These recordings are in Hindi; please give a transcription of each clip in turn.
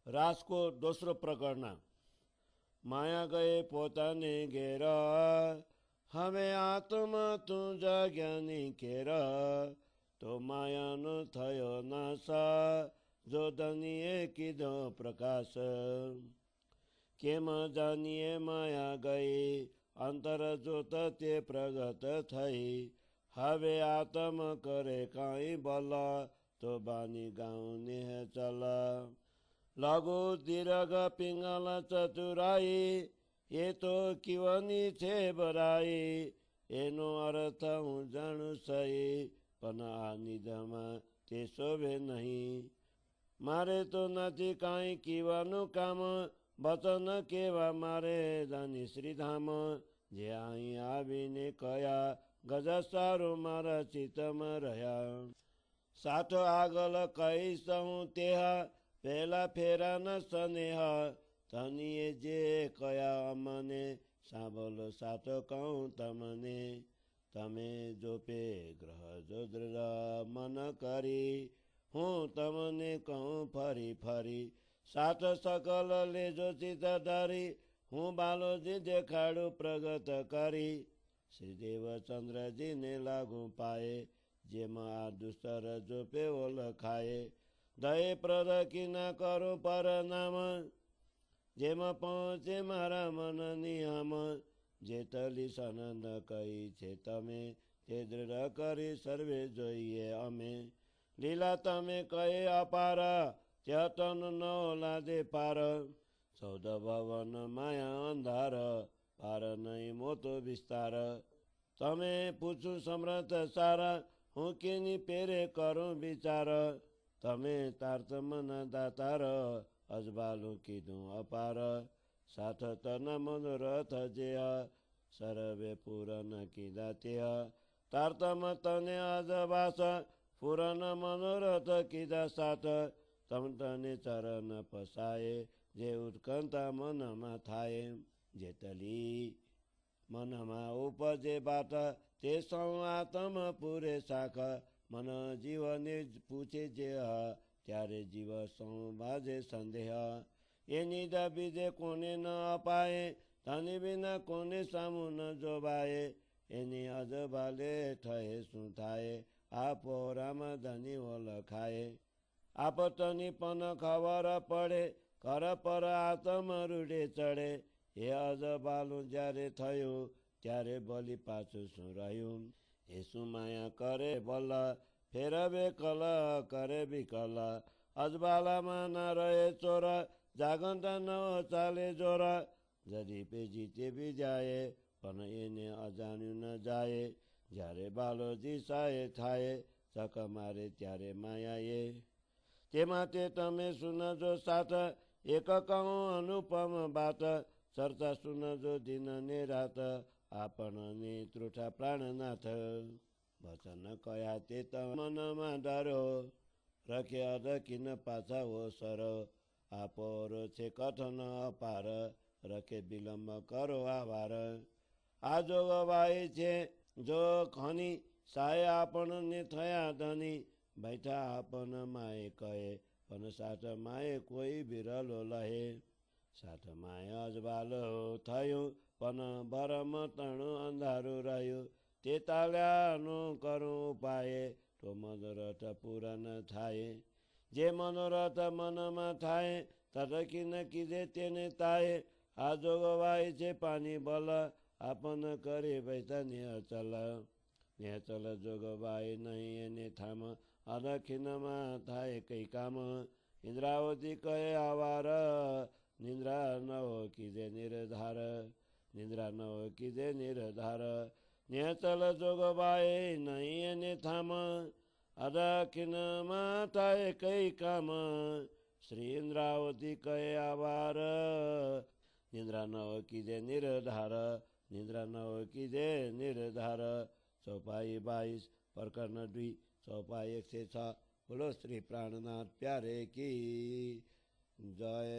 रासको दोस्रो प्रकरण माया गए पोताने घेर हमें आत्मा तू जाग्यानी केर तो मायानो थयो नाश जो दनिए कीधो प्रकाश केम जानिए माया गई अंतर जोत ते प्रगट थई हवे आत्म करे काई बल तो बानी गाउँ नेह चल लघु दीर्घ पिंगल चतुराई ये तो किवनी छे बराई एनो अर्थ हूँ जाणु सही पण आ निधमा ते शोभे नहीं मारे तो નથી કાંઈ કીવાનું કામ વચન કેવા મારે જાની શ્રીધામ જે અહીં આવીને કયા ગજા સારું મારા ચિત્તમાં રહ્યા સાથ આગળ કહીશહું તેહ પહેલા ફેરા ન સ્નેહ તનીએ જે કયા અમને સાંભળો સાથ કહું તમને તમે જોપે ગ્રહ જો દૃઢ મન કરી હું તમને કહું ફરી ફરી સાથ સકલ લેજો ચિત્ત ધરી હું બાલોજી દેખાડું પ્રગટ કરી શ્રીદેવચંદ્રજીને લાગુ પાએ જેમાં આ દુસ્તર જોપે ઓળખાય દય પ્રદ કી ના કરું પરનામ જેમાં પહોંચે મારા મન નિયમ જે તલી સનંદ કહી છે તમે તે દૃઢ કરી સર્વે જોઈએ અમે લીલા તમે કહે અપાર ચેતન ન લાદે પાર 14 ભવન માયા અંધાર પાર નહીં મોટો વિસ્તાર તમે પૂછું સમર્થ સારા હું કેની પેરે કરું વિચાર તમે તાર્થ મન દાતાર અજબાલું કીધું અપાર સાથ તન મનોરથ જેહ સર્વે પૂરન કીધા તેહ તાર્થમ તને અજબાસ પૂરન મનોરથ કીધા સાથ તમ તને ચરણ પસાયે જે ઉત્કંઠા મનમાં થાય જેતલી મનમાં ઉપજે બાત તે સૌ આત્મ પૂરે શાખ મન જીવને પૂછે જે ત્યારે જીવ સૌ બાજે સંદેહ એની બીજે કોને ન અપાય તને વિના કોને સામું ન જોવાય એની અજબાલે થયે શું થાય આપો રામધની ઓળખાય આપતની પણ ખબર પડે કર પર આત્મ રૂડે ચડે એ અજબાલું જ્યારે થયું ત્યારે બલી પાછું શું રહ્યું એ શું માયા કરે બલ ફેરવે કલ કરે વિકલ અજબાલામાં ન રહે ચોર જાગંત ન ચાલે જોર જરી પે જીતે બી જાય પણ એને અજાણ્યું ન જાય જ્યારે બાલોજી સાય થાય ચક મારે ત્યારે માયાએ તે માટે તમે સુનજો સાથ એક કહું અનુપમ બાત ચર્ચા સુનજો દિન ને રાત આપણને ત્રુઠા પ્રાણનાથ વચન કયા તે મનમાં ડરો રખે અડકીને પાછા ઓસર આપોર છે કથન અપાર રખે વિલંબ કરો આવાર આ જોગવાય છે જો ખની સાય આપણને થયા ધની बैठा आपन माए कहे पण साथ माए कोई बिरलो लहे साथ माए अजबालो थयो पण भरम तणु अंधारू रह्यो ते ताल्यानो करूं उपाये तो मनोरथ पूरा न थाये जे मनोरथ मनमा थाये तदकी न कीधे तेने ताये आ जोगवाय छे पानी बल आपन करे बैठा निहचल निहचल जोगवाय नहीं एने थाम અદખિનમાં થાય કઈ કામ ઇન્દ્રાવતી કહે આવાર નિંદ્રા ન કીધે નિર્ધાર નિંદ્રા ન કીધે નિર્ધાર નેચલ જોગબાએ નહીં એને થામ અદખિનમાં થાય કઈ કામ શ્રી ઇન્દ્રાવતી કહે આવાર નિંદ્રા ન કીધે નિર્ધાર નિંદ્રા ન કીધે નિર્ધાર ચોપાઈ 22 પ્રકરણ 2 चौपाई 106 बोलो श्री प्राणनाथ प्यारे की जय।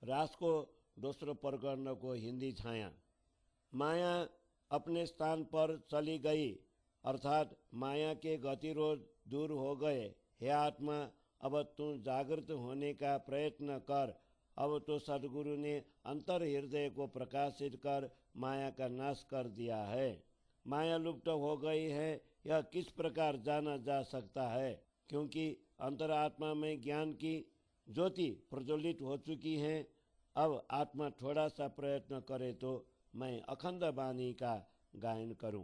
रास को दूसरे प्रकरण को हिंदी छाया। माया अपने स्थान पर चली गई अर्थात माया के गतिरोध दूर हो गए। हे आत्मा अब तू जागृत होने का प्रयत्न कर। अब तो सद्गुरु ने अंतर हृदय को प्रकाशित कर माया का नाश कर दिया है। माया लुप्त हो गई है, यह किस प्रकार जाना जा सकता है? क्योंकि अंतरात्मा में ज्ञान की ज्योति प्रज्वलित हो चुकी है। अब आत्मा थोड़ा सा प्रयत्न करे तो मैं अखंड वाणी का गायन करूं।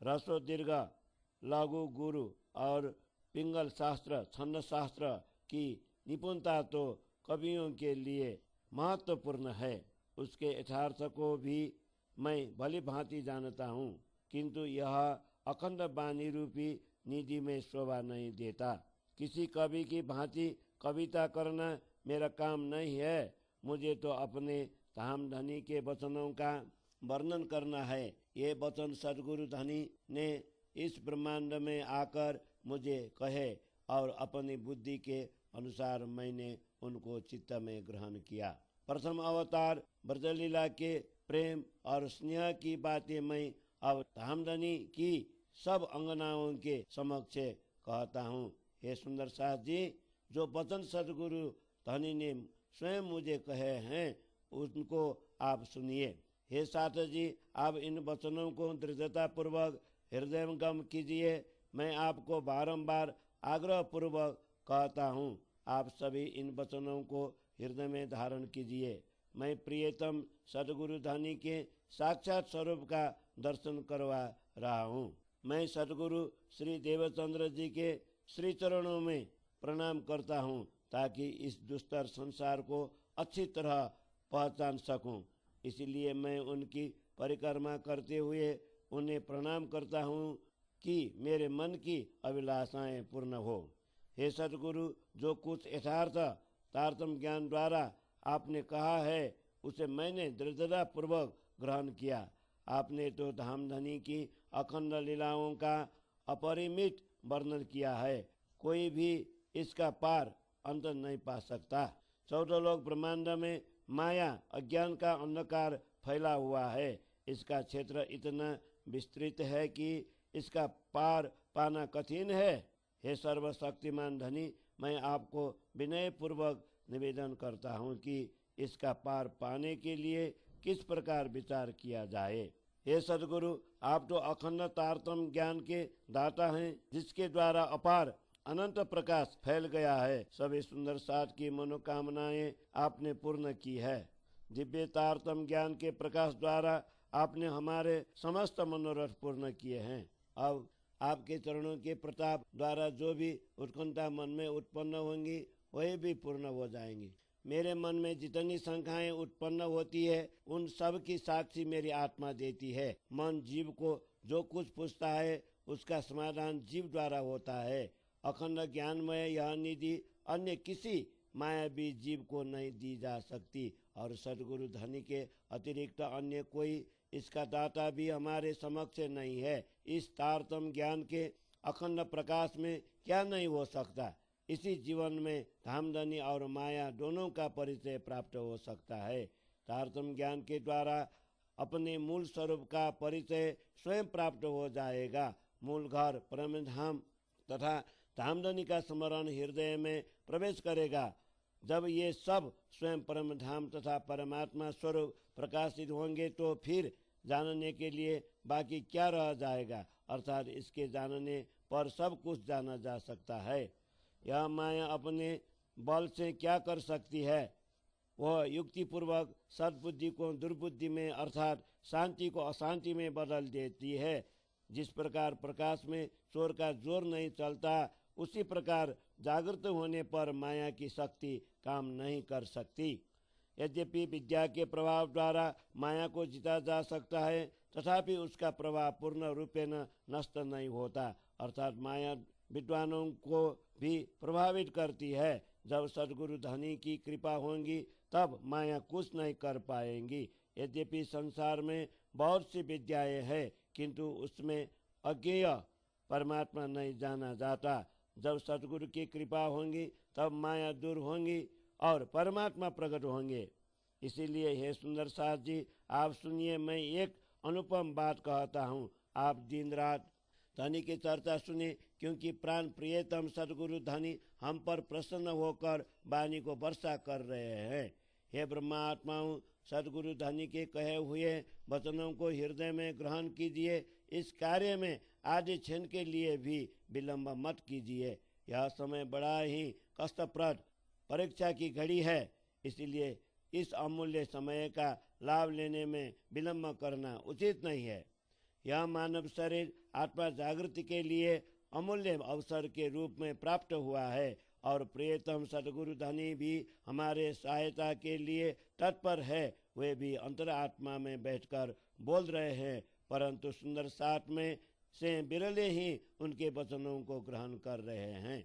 ह्रस्व दीर्घ लघु गुरु और पिंगल शास्त्र छंद शास्त्र की निपुणता तो कवियों के लिए महत्वपूर्ण है। उसके यथार्थ को भी मैं भली भांति जानता हूँ, किंतु यह अखंड वाणी रूपी निधि में शोभा नहीं देता। किसी कवि की भांति कविता करना मेरा काम नहीं है। मुझे तो अपने धाम धनी के वचनों का वर्णन करना है। ये वचन सद्गुरु धनी ने इस ब्रह्मांड में आकर मुझे कहे और अपनी बुद्धि के अनुसार मैंने उनको चित्त में ग्रहण किया। प्रथम अवतार ब्रजलीला के प्रेम और स्नेह की बातें मैं अब धामधनी की सब अंगनाओं के समक्ष कहता हूँ। हे सुंदर सास जी, जो वचन सद्गुरु धनी ने स्वयं मुझे कहे हैं उनको आप सुनिए। हे साथ जी, आप इन वचनों को दृढ़ता पूर्वक हृदयंगम कीजिए। मैं आपको बारंबार आग्रह पूर्वक कहता हूँ, आप सभी इन वचनों को हृदय में धारण कीजिए। मैं प्रियतम सद्गुरु धनी के साक्षात स्वरूप का दर्शन करवा रहा हूँ। मैं सद्गुरु श्री देवचंद्र जी के श्री चरणों में प्रणाम करता हूँ ताकि इस दुस्तर संसार को अच्छी तरह पहचान सकूं। इसलिए मैं उनकी परिक्रमा करते हुए उन्हें प्रणाम करता हूँ कि मेरे मन की अभिलाषाएं पूर्ण हो। हे सद्गुरु, जो कुछ यथार्थ तारतम ज्ञान द्वारा आपने कहा है उसे मैंने दृढ़ता पूर्वक ग्रहण किया। आपने तो धामधनी की अखंड लीलाओं का अपरिमित वर्णन किया है। कोई भी इसका पार अंत नहीं पा सकता। 14 लोक ब्रह्मांड में माया अज्ञान का अंधकार फैला हुआ है। इसका क्षेत्र इतना विस्तृत है कि इसका पार पाना कठिन है। हे सर्वशक्तिमान धनी, मैं आपको विनय पूर्वक निवेदन करता हूँ कि इसका पार पाने के लिए किस प्रकार विचार किया जाए। हे सद्गुरु, आप तो अखंड तारतम ज्ञान के दाता हैं, जिसके द्वारा अपार अनंत प्रकाश फैल गया है। सभी सुंदर साथ की मनोकामनाएं आपने पूर्ण की है। दिव्य तारतम ज्ञान के प्रकाश द्वारा आपने हमारे समस्त मनोरथ पूर्ण किए हैं। अब आपके चरणों के प्रताप द्वारा जो भी उत्कंठा मन में उत्पन्न होंगी वही भी पूर्ण हो जाएंगी। मेरे मन में जितनी शंकाएं उत्पन्न होती है उन सब की साक्षी मेरी आत्मा देती है। मन जीव को जो कुछ पूछता है उसका समाधान जीव द्वारा होता है। अखंड ज्ञानमय यह निधि अन्य किसी मायावी जीव को नहीं दी जा सकती और सद्गुरु धनी के अतिरिक्त अन्य कोई इसका दाता भी हमारे समक्ष नहीं है। इस तारतम ज्ञान के अखंड प्रकाश में क्या नहीं हो सकता। इसी जीवन में धामधनी और माया दोनों का परिचय प्राप्त हो सकता है। तारतम ज्ञान के द्वारा अपने मूल स्वरूप का परिचय स्वयं प्राप्त हो जाएगा। मूल घर परम धाम तथा धामधनी का स्मरण हृदय में प्रवेश करेगा। जब ये सब स्वयं परम धाम तथा परमात्मा स्वरूप प्रकाशित होंगे तो फिर जानने के लिए बाकी क्या रह जाएगा, अर्थात इसके जानने पर सब कुछ जाना जा सकता है। यह माया अपने बल से क्या कर सकती है? वह युक्ति पूर्वक सद्बुद्धि को दुर्बुद्धि में अर्थात शांति को अशांति में बदल देती है। जिस प्रकार प्रकाश में चोर का जोर नहीं चलता, उसी प्रकार जागृत होने पर माया की शक्ति काम नहीं कर सकती। यद्यपि विद्या के प्रभाव द्वारा माया को जीता जा सकता है, तथापि उसका प्रभाव पूर्ण रूपेण नष्ट नहीं होता, अर्थात माया विद्वानों को भी प्रभावित करती है। जब सद्गुरु धनी की कृपा होगी तब माया कुछ नहीं कर पाएंगी। यद्यपि संसार में बहुत सी विद्याएं हैं, किंतु उसमें अज्ञेय परमात्मा नहीं जाना जाता। जब सद्गुरु की कृपा होगी तब माया दूर होंगी और परमात्मा प्रकट होंगे। इसीलिए हे सुंदर साथ जी, आप सुनिए, मैं एक अनुपम बात कहता हूँ। आप दिन रात धनी की चर्चा सुनी, क्योंकि प्राण प्रियतम सदगुरु धनी हम पर प्रसन्न होकर वाणी को वर्षा कर रहे हैं। हे ब्रह्मात्माओं, सदगुरु धनी के कहे हुए वचनों को हृदय में ग्रहण कीजिए। इस कार्य में आधे क्षण के लिए भी विलंब मत कीजिए। यह समय बड़ा ही कष्टप्रद परीक्षा की घड़ी है, इसलिए इस अमूल्य समय का लाभ लेने में विलंब करना उचित नहीं है। यह मानव शरीर आत्मा जागृति के लिए अमूल्य अवसर के रूप में प्राप्त हुआ है और प्रियतम सदगुरु धनी भी हमारे सहायता के लिए तत्पर है। वे भी अंतरात्मा में बैठकर बोल रहे हैं, परंतु सुंदर साथ में से बिरले ही उनके वचनों को ग्रहण कर रहे हैं।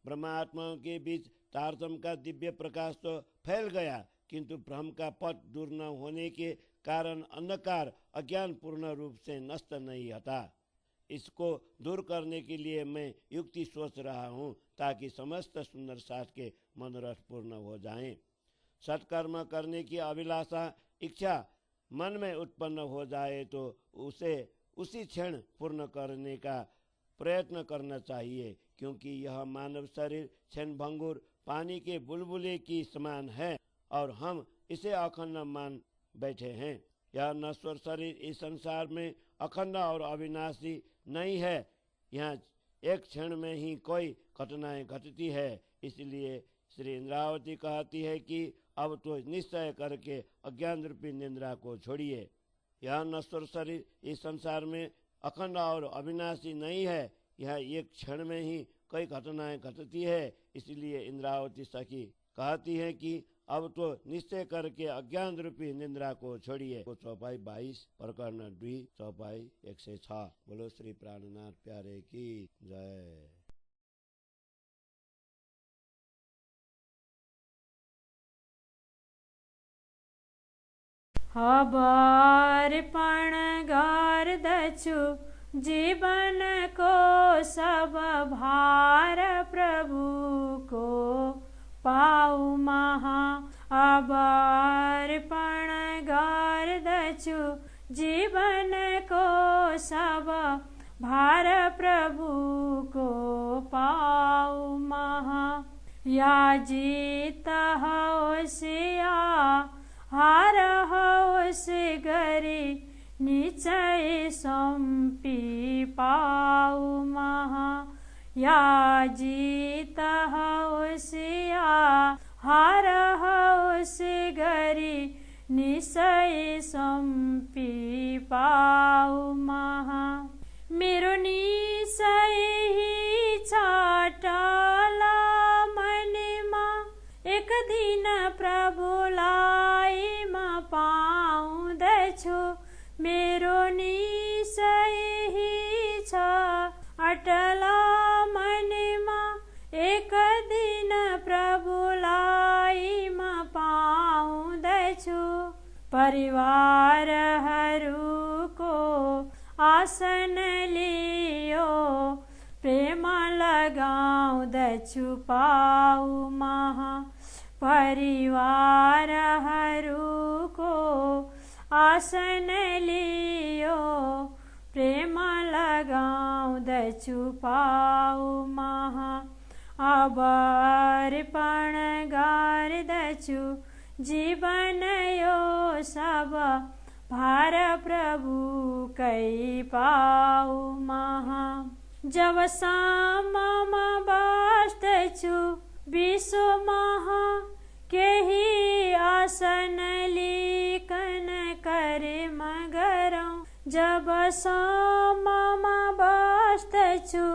ब्रह्मात्माओं के बीच तारतम्य का दिव्य प्रकाश तो फैल गया, किंतु भ्रम का पथ दूर न होने के कारण अंधकार अज्ञान पूर्ण रूप से नष्ट नहीं होता। इसको दूर करने के लिए मैं युक्ति सोच रहा हूँ, ताकि समस्त सुंदर साथ के मनोरथ पूर्ण हो जाएं। सत्कर्म करने की अभिलाषा इच्छा मन में उत्पन्न हो जाए तो उसे उसी क्षण पूर्ण करने का प्रयत्न करना चाहिए, क्योंकि यह मानव शरीर क्षणभंगुर पानी के बुलबुले की समान है और हम इसे अखंड मान बैठे हैं। यह नश्वर शरीर इस संसार में अखंड और अविनाशी नहीं है। यहाँ एक क्षण में ही कोई घटनाएं घटती है। इसलिए श्री इंद्रावती कहती है कि अब तो निश्चय करके अज्ञान रूपी निंद्रा को छोड़िए। यह नश्वर शरीर इस संसार में अखंड और अविनाशी नहीं है। यह एक क्षण में ही कई घटनाएं घटती है। इसलिए इंद्रावती सखी कहती है कि अब तो निश्चय करके अज्ञान रूपी निंद्रा को छोड़िए। चौपाई 22 प्रकरण 2 चौपाई 106। बोलो श्री प्राणनाथ प्यारे की जय। अर्पण कर दछु जीवन को सब भार प्रभु को पाऊ महा। अब अर्पण कर दछु जीवन को सब भार प्रभु को पाऊ महा। या जीत होशिया हार होशि गरी निचय संपी पाऊ महा। या जीत होशिया हार होशि गरी निचय संपी पाऊ महा। मेरो निचय ही चाटला मनमा एक दिन प्रभुलाई म पाउँदछु। मेरो निश्चय ही छ अटला मनमा एक दिन प्रभुलाई म पाउँदछु। परिवारहरूको आसन लियो प्रेम लगाउँदछु पाऊ महा। परिवारहरूको आसन लियो प्रेम लगाउँदछु पाऊ महा। अब अर्पण गर्दछु जीवन यो सब भार प्रभु कै पाऊ महा। जब सामम बस्दछु विश्व महा केही आसन लिकन करे मगरौं। जब सामम बस्दछु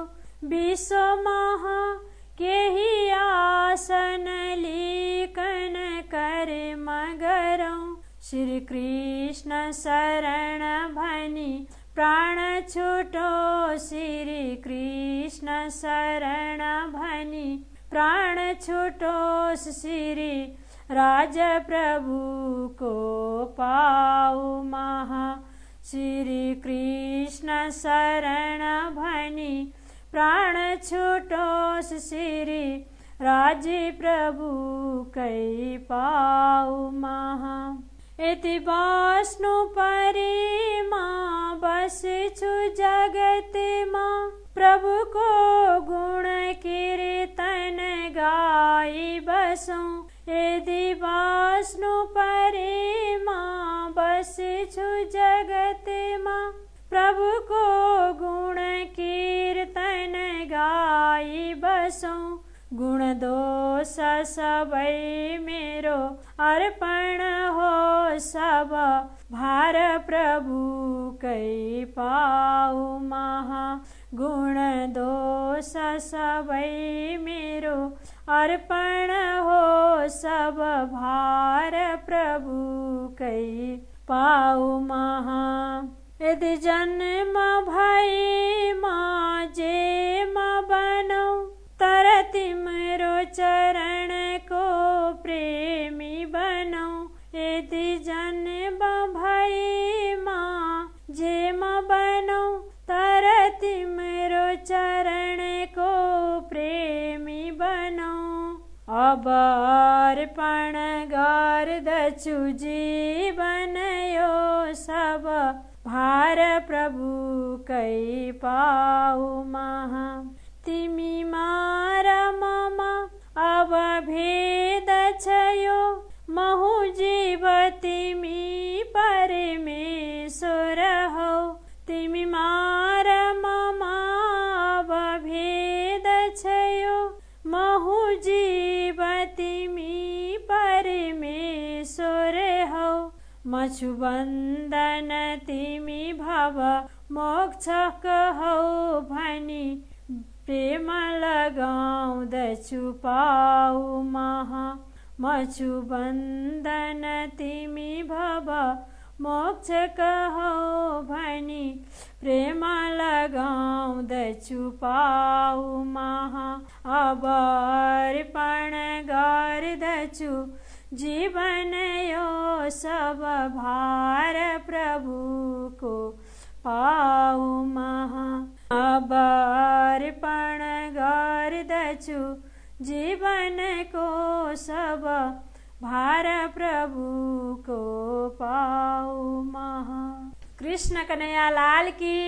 विश्व महा केही आसन लिकन करे मगरौं। श्री कृष्ण शरण भनी प्राण छुटो। श्री कृष्ण शरण भनी प्राण छुटो। श्री राज प्रभु को पाऊ महा। श्री कृष्ण शरण भनी प्राण छुटो। श्री राज प्रभु कै पाऊ महा। यति बस्नु परेमा बस्छु जगतमा प्रभुको गुण कीर्तन गाई बसौँ यदि बस्नु परेमा बस्छु जगतमा प्रभुको गुण कीर्तन गाई बसौँ गुण दोष सबै मेरो अर्पण हो सब भार प्रभुकै पाऊ महा गुण दोष सबै मेरो अर्पण हो सब भार प्रभुकै पाऊ महा यदि जन्म भएमा जेमा बनौ तर तिम्रो चरणको प्रेमी बनौ यदि जन्म भएमा जेमा बनौ तर तिम्रो चरणको प्रेमी बनौ अब अर्पण गर्दछु जीवन यो सब भार प्रभुकै पाऊ महा तिमी मार ममा अब भेद छ यो महु जीव तिमी परमेश्वर हौ तिमी मार ममा अब भेद छ यो महु जीव तिमी परमेश्वर हौ म छु बन्दन तिमी भव मोक्षक हौ भनी प्रेम लगाउँदछु पाऊ महा म छु बन्दन तिमी भव मोक्षक हौ भनी प्रेम लगाउँदछु पाऊ महा अब अर्पण गर्दछु जीवन यो सब भार प्रभुको पाऊ महा अब अर्पण गर्दछु जीवनको सब भार प्रभुको पाऊ महा। कृष्ण कन्हैया लाल की